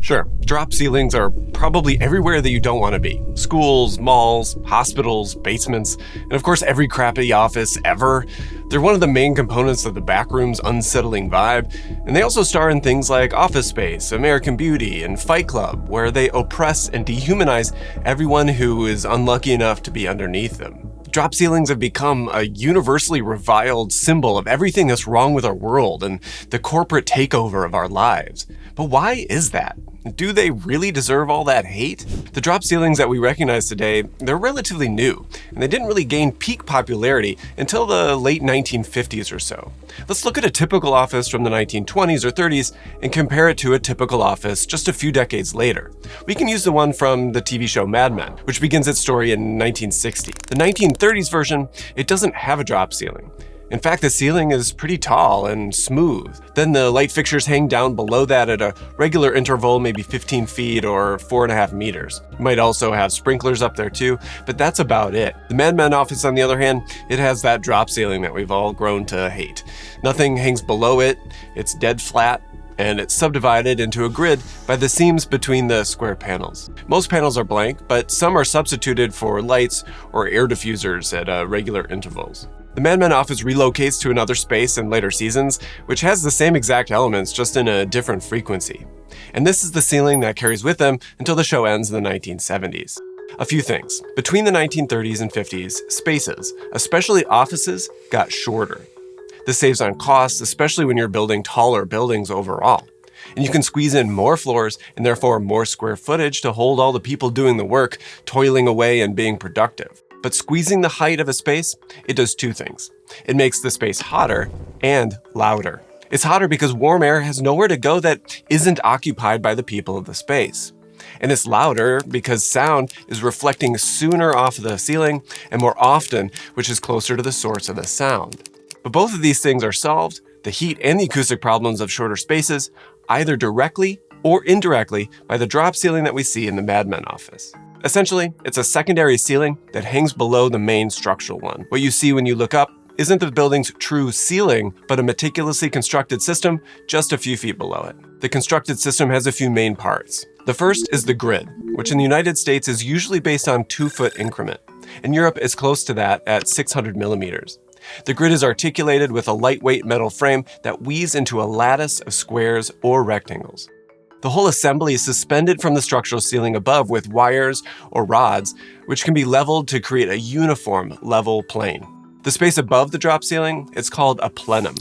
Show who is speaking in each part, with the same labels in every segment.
Speaker 1: Sure, drop ceilings are probably everywhere that you don't want to be. Schools, malls, hospitals, basements, and of course every crappy office ever. They're one of the main components of the backroom's unsettling vibe, and they also star in things like Office Space, American Beauty, and Fight Club, where they oppress and dehumanize everyone who is unlucky enough to be underneath them. Drop ceilings have become a universally reviled symbol of everything that's wrong with our world and the corporate takeover of our lives. But why is that? Do they really deserve all that hate? The drop ceilings that we recognize today, they're relatively new, and they didn't really gain peak popularity until the late 1950s or so. Let's look at a typical office from the 1920s or 30s and compare it to a typical office just a few decades later. We can use the one from the TV show Mad Men, which begins its story in 1960. The 1930s version, it doesn't have a drop ceiling. In fact, the ceiling is pretty tall and smooth. Then the light fixtures hang down below that at a regular interval, maybe 15 feet or 4.5 meters. You might also have sprinklers up there too, but that's about it. The Mad Men office, on the other hand, it has that drop ceiling that we've all grown to hate. Nothing hangs below it, it's dead flat, and it's subdivided into a grid by the seams between the square panels. Most panels are blank, but some are substituted for lights or air diffusers at regular intervals. The Mad Men office relocates to another space in later seasons, which has the same exact elements, just in a different frequency. And this is the ceiling that carries with them until the show ends in the 1970s. A few things. Between the 1930s and 50s, spaces, especially offices, got shorter. This saves on costs, especially when you're building taller buildings overall. And you can squeeze in more floors and therefore more square footage to hold all the people doing the work, toiling away and being productive. But squeezing the height of a space, it does two things. It makes the space hotter and louder. It's hotter because warm air has nowhere to go that isn't occupied by the people of the space. And it's louder because sound is reflecting sooner off of the ceiling and more often, which is closer to the source of the sound. But both of these things are solved, the heat and the acoustic problems of shorter spaces, either directly or indirectly by the drop ceiling that we see in the Mad Men office. Essentially, it's a secondary ceiling that hangs below the main structural one. What you see when you look up isn't the building's true ceiling, but a meticulously constructed system just a few feet below it. The constructed system has a few main parts. The first is the grid, which in the United States is usually based on 2-foot increment. In Europe, it's close to that at 600 millimeters. The grid is articulated with a lightweight metal frame that weaves into a lattice of squares or rectangles. The whole assembly is suspended from the structural ceiling above with wires or rods, which can be leveled to create a uniform, level plane. The space above the drop ceiling, it's called a plenum.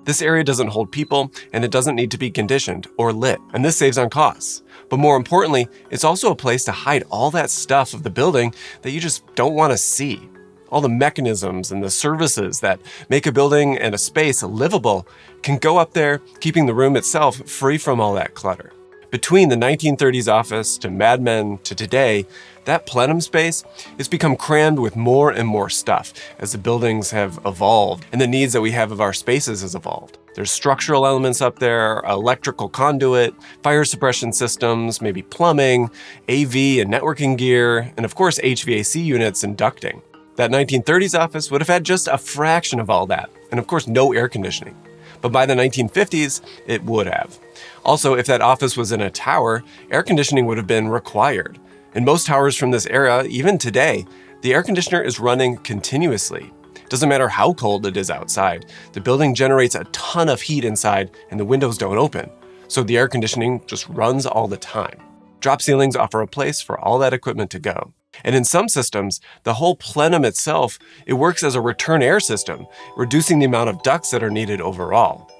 Speaker 1: This area doesn't hold people, and it doesn't need to be conditioned or lit, and this saves on costs. But more importantly, it's also a place to hide all that stuff of the building that you just don't want to see. All the mechanisms and the services that make a building and a space livable can go up there, keeping the room itself free from all that clutter. Between the 1930s office to Mad Men to today, that plenum space has become crammed with more and more stuff as the buildings have evolved and the needs that we have of our spaces has evolved. There's structural elements up there, electrical conduit, fire suppression systems, maybe plumbing, AV and networking gear, and of course HVAC units and ducting. That 1930s office would have had just a fraction of all that, and of course no air conditioning. But by the 1950s, it would have. Also, if that office was in a tower, air conditioning would have been required. In most towers from this era, even today, the air conditioner is running continuously. Doesn't matter how cold it is outside, the building generates a ton of heat inside and the windows don't open. So the air conditioning just runs all the time. Drop ceilings offer a place for all that equipment to go. And in some systems, the whole plenum itself, it works as a return air system, reducing the amount of ducts that are needed overall.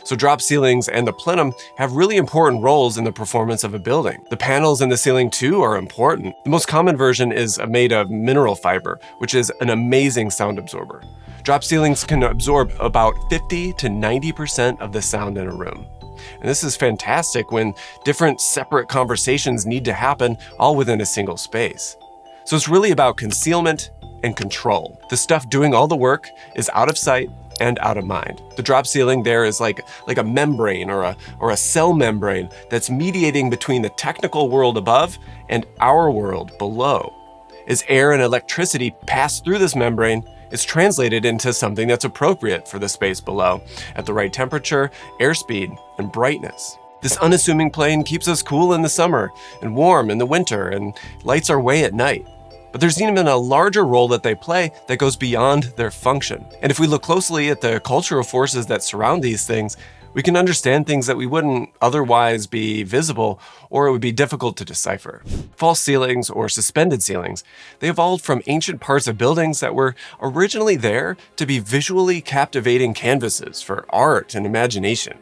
Speaker 1: So drop ceilings and the plenum have really important roles in the performance of a building. The panels in the ceiling too are important. The most common version is made of mineral fiber, which is an amazing sound absorber. Drop ceilings can absorb about 50 to 90% of the sound in a room. And this is fantastic when different separate conversations need to happen all within a single space. So it's really about concealment and control. The stuff doing all the work is out of sight and out of mind. The drop ceiling there is like a membrane or a cell membrane that's mediating between the technical world above and our world below. As air and electricity pass through this membrane, it's translated into something that's appropriate for the space below at the right temperature, airspeed, and brightness. This unassuming plane keeps us cool in the summer and warm in the winter and lights our way at night. But there's even a larger role that they play that goes beyond their function. And if we look closely at the cultural forces that surround these things, we can understand things that we wouldn't otherwise be visible, or it would be difficult to decipher. False ceilings, or suspended ceilings, they evolved from ancient parts of buildings that were originally there to be visually captivating canvases for art and imagination.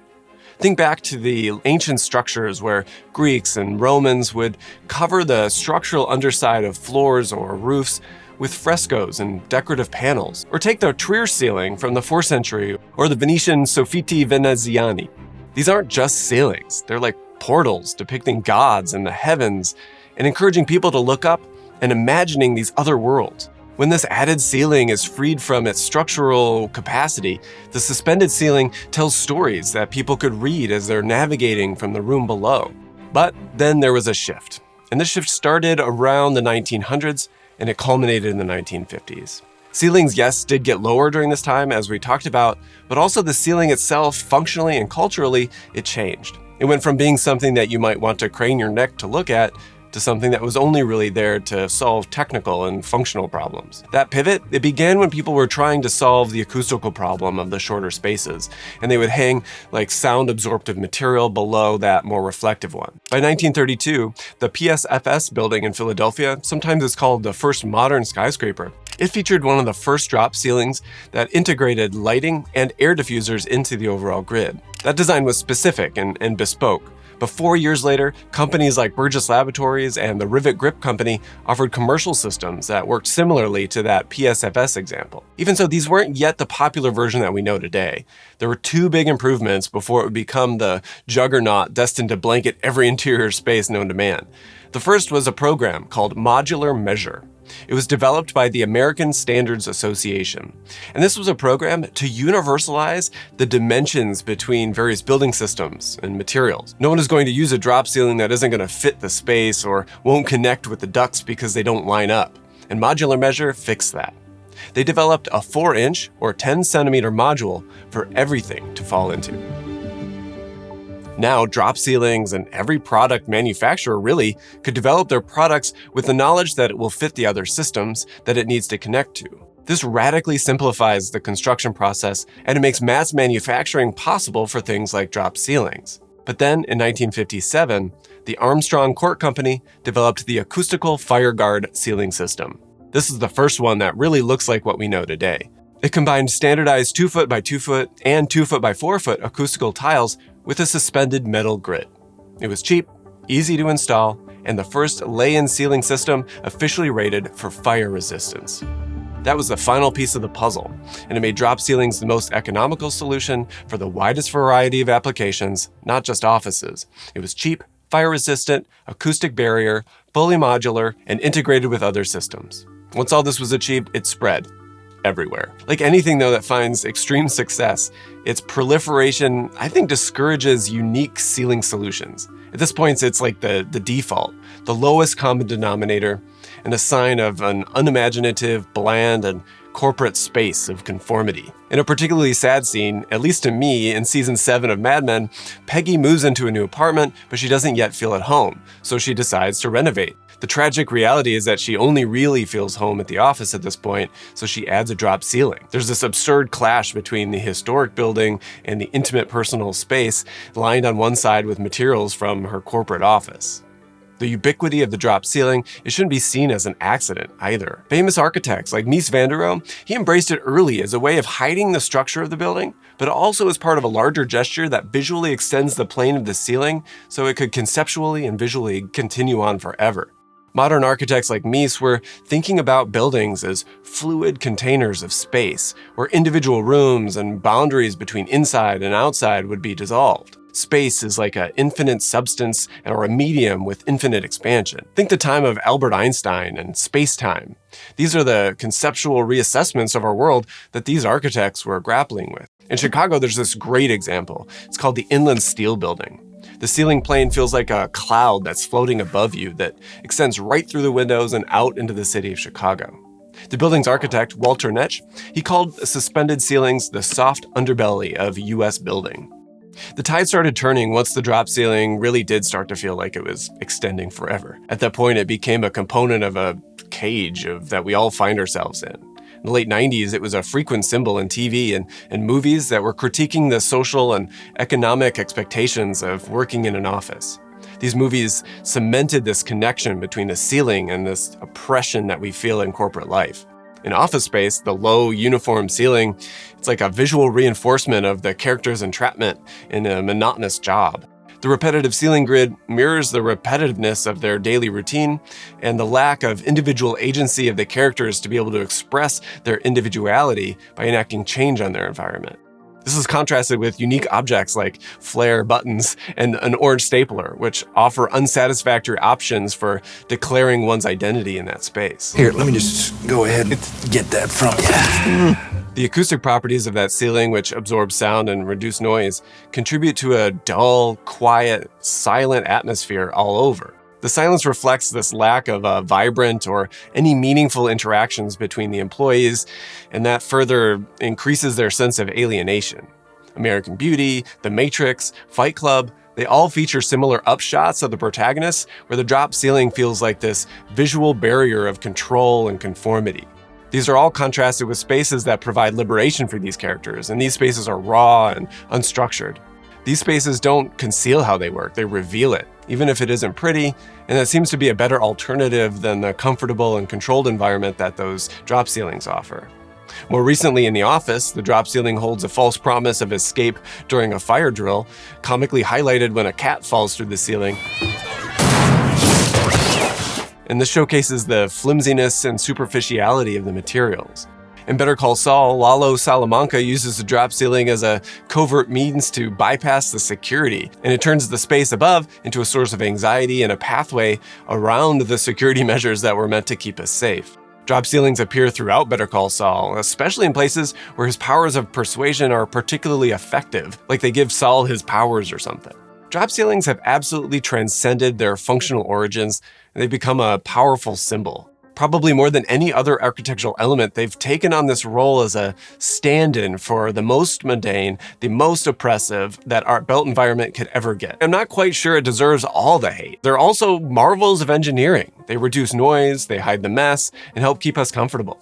Speaker 1: Think back to the ancient structures where Greeks and Romans would cover the structural underside of floors or roofs with frescoes and decorative panels. Or take the Trier ceiling from the 4th century, or the Venetian Soffitti Veneziani. These aren't just ceilings, they're like portals depicting gods and the heavens and encouraging people to look up and imagining these other worlds. When this added ceiling is freed from its structural capacity, the suspended ceiling tells stories that people could read as they're navigating from the room below. But then there was a shift, and this shift started around the 1900s and it culminated in the 1950s. Ceilings, yes, did get lower during this time, as we talked about, but also the ceiling itself, functionally and culturally, it changed. It went from being something that you might want to crane your neck to look at to something that was only really there to solve technical and functional problems. That pivot, it began when people were trying to solve the acoustical problem of the shorter spaces, and they would hang like sound-absorptive material below that more reflective one. By 1932, the PSFS building in Philadelphia, sometimes it's called the first modern skyscraper, it featured one of the first drop ceilings that integrated lighting and air diffusers into the overall grid. That design was specific and bespoke. But 4 years later, companies like Burgess Laboratories and the Rivet Grip Company offered commercial systems that worked similarly to that PSFS example. Even so, these weren't yet the popular version that we know today. There were 2 big improvements before it would become the juggernaut destined to blanket every interior space known to man. The first was a program called Modular Measure. It was developed by the American Standards Association. And this was a program to universalize the dimensions between various building systems and materials. No one is going to use a drop ceiling that isn't going to fit the space or won't connect with the ducts because they don't line up. And Modular Measure fixed that. They developed a 4-inch or 10-centimeter module for everything to fall into. Now, drop ceilings and every product manufacturer really could develop their products with the knowledge that it will fit the other systems that it needs to connect to. This radically simplifies the construction process, and it makes mass manufacturing possible for things like drop ceilings. But then, in 1957, the Armstrong Court Company developed the acoustical fire guard ceiling system. This is the first one that really looks like what we know today. It combined standardized 2-foot by 2-foot and 2-foot by 4-foot acoustical tiles with a suspended metal grid. It was cheap, easy to install, and the first lay-in ceiling system officially rated for fire resistance. That was the final piece of the puzzle, and it made drop ceilings the most economical solution for the widest variety of applications, not just offices. It was cheap, fire-resistant, acoustic barrier, fully modular, and integrated with other systems. Once all this was achieved, it spread everywhere. Like anything, though, that finds extreme success, its proliferation, I think, discourages unique ceiling solutions. At this point, it's like the default, the lowest common denominator, and a sign of an unimaginative, bland, and corporate space of conformity. In a particularly sad scene, at least to me, in season 7 of Mad Men, Peggy moves into a new apartment, but she doesn't yet feel at home, so she decides to renovate. The tragic reality is that she only really feels home at the office at this point, so she adds a drop ceiling. There's this absurd clash between the historic building and the intimate personal space lined on one side with materials from her corporate office. The ubiquity of the drop ceiling, it shouldn't be seen as an accident either. Famous architects like Mies van der Rohe, he embraced it early as a way of hiding the structure of the building, but also as part of a larger gesture that visually extends the plane of the ceiling so it could conceptually and visually continue on forever. Modern architects like Mies were thinking about buildings as fluid containers of space, where individual rooms and boundaries between inside and outside would be dissolved. Space is like an infinite substance or a medium with infinite expansion. Think the time of Albert Einstein and space-time. These are the conceptual reassessments of our world that these architects were grappling with. In Chicago, there's this great example. It's called the Inland Steel Building. The ceiling plane feels like a cloud that's floating above you that extends right through the windows and out into the city of Chicago. The building's architect, Walter Netsch, he called suspended ceilings the soft underbelly of U.S. building. The tide started turning once the drop ceiling really did start to feel like it was extending forever. At that point, it became a component of a cage that we all find ourselves in. In the late 90s, it was a frequent symbol in TV and movies that were critiquing the social and economic expectations of working in an office. These movies cemented this connection between the ceiling and this oppression that we feel in corporate life. In Office Space, the low, uniform ceiling, it's like a visual reinforcement of the character's entrapment in a monotonous job. The repetitive ceiling grid mirrors the repetitiveness of their daily routine and the lack of individual agency of the characters to be able to express their individuality by enacting change on their environment. This is contrasted with unique objects like flare buttons and an orange stapler, which offer unsatisfactory options for declaring one's identity in that space.
Speaker 2: Here, let me just go ahead and get that from you.
Speaker 1: The acoustic properties of that ceiling, which absorb sound and reduce noise, contribute to a dull, quiet, silent atmosphere all over. The silence reflects this lack of vibrant or any meaningful interactions between the employees, and that further increases their sense of alienation. American Beauty, The Matrix, Fight Club, they all feature similar upshots of the protagonists, where the drop ceiling feels like this visual barrier of control and conformity. These are all contrasted with spaces that provide liberation for these characters, and these spaces are raw and unstructured. These spaces don't conceal how they work, they reveal it, even if it isn't pretty, and that seems to be a better alternative than the comfortable and controlled environment that those drop ceilings offer. More recently in The Office, the drop ceiling holds a false promise of escape during a fire drill, comically highlighted when a cat falls through the ceiling. And this showcases the flimsiness and superficiality of the materials. In Better Call Saul, Lalo Salamanca uses the drop ceiling as a covert means to bypass the security, and it turns the space above into a source of anxiety and a pathway around the security measures that were meant to keep us safe. Drop ceilings appear throughout Better Call Saul, especially in places where his powers of persuasion are particularly effective, like they give Saul his powers or something. Drop ceilings have absolutely transcended their functional origins, and they've become a powerful symbol. Probably more than any other architectural element, they've taken on this role as a stand-in for the most mundane, the most oppressive that our built environment could ever get. I'm not quite sure it deserves all the hate. They're also marvels of engineering. They reduce noise, they hide the mess, and help keep us comfortable.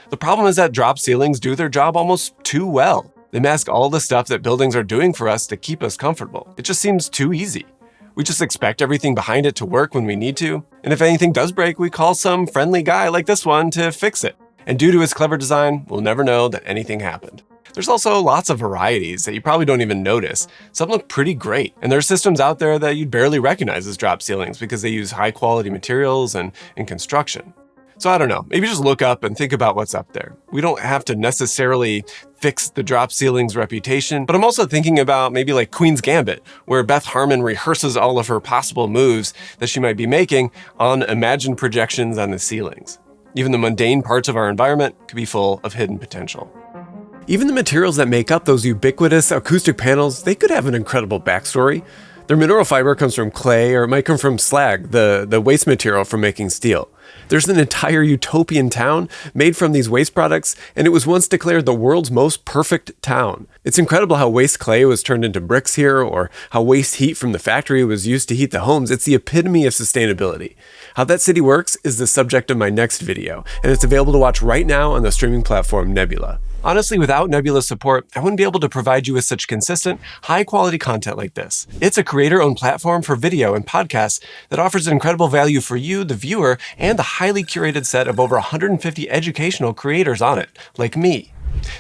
Speaker 1: The problem is that drop ceilings do their job almost too well. They mask all the stuff that buildings are doing for us to keep us comfortable. It just seems too easy. We just expect everything behind it to work when we need to, and if anything does break, we call some friendly guy like this one to fix it. And due to its clever design, we'll never know that anything happened. There's also lots of varieties that you probably don't even notice. Some look pretty great, and there are systems out there that you'd barely recognize as drop ceilings because they use high quality materials and construction. So I don't know, maybe just look up and think about what's up there. We don't have to necessarily fix the drop ceiling's reputation, but I'm also thinking about maybe like Queen's Gambit, where Beth Harmon rehearses all of her possible moves that she might be making on imagined projections on the ceilings. Even the mundane parts of our environment could be full of hidden potential. Even the materials that make up those ubiquitous acoustic panels, they could have an incredible backstory. Their mineral fiber comes from clay, or it might come from slag, the waste material from making steel. There's an entire utopian town made from these waste products, and it was once declared the world's most perfect town. It's incredible how waste clay was turned into bricks here, or how waste heat from the factory was used to heat the homes. It's the epitome of sustainability. How that city works is the subject of my next video, and it's available to watch right now on the streaming platform Nebula. Honestly, without Nebula's support, I wouldn't be able to provide you with such consistent, high-quality content like this. It's a creator-owned platform for video and podcasts that offers incredible value for you, the viewer, and the highly curated set of over 150 educational creators on it, like me.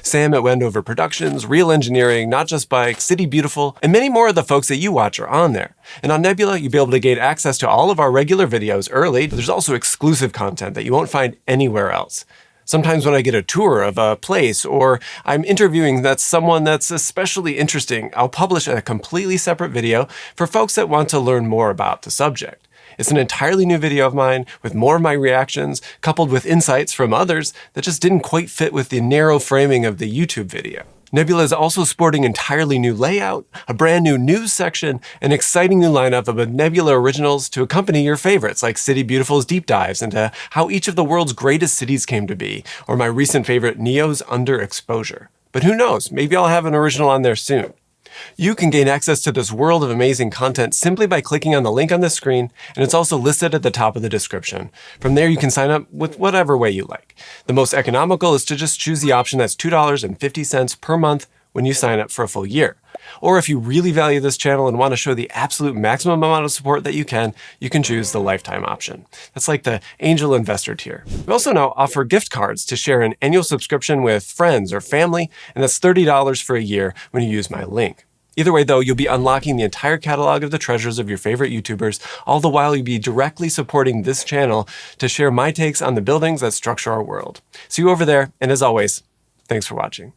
Speaker 1: Sam at Wendover Productions, Real Engineering, Not Just Bike, City Beautiful, and many more of the folks that you watch are on there. And on Nebula, you'll be able to gain access to all of our regular videos early, but there's also exclusive content that you won't find anywhere else. Sometimes when I get a tour of a place or I'm interviewing someone that's especially interesting, I'll publish a completely separate video for folks that want to learn more about the subject. It's an entirely new video of mine with more of my reactions, coupled with insights from others that just didn't quite fit with the narrow framing of the YouTube video. Nebula is also sporting entirely new layout, a brand new news section, an exciting new lineup of Nebula originals to accompany your favorites like City Beautiful's deep dives into how each of the world's greatest cities came to be, or my recent favorite, Neo's Underexposure. But who knows, maybe I'll have an original on there soon. You can gain access to this world of amazing content simply by clicking on the link on the screen, and it's also listed at the top of the description. From there, you can sign up with whatever way you like. The most economical is to just choose the option that's $2.50 per month when you sign up for a full year. Or if you really value this channel and want to show the absolute maximum amount of support that you can choose the lifetime option. That's like the angel investor tier. We also now offer gift cards to share an annual subscription with friends or family, and that's $30 for a year when you use my link. Either way, though, you'll be unlocking the entire catalog of the treasures of your favorite YouTubers, all the while you'll be directly supporting this channel to share my takes on the buildings that structure our world. See you over there, and as always, thanks for watching.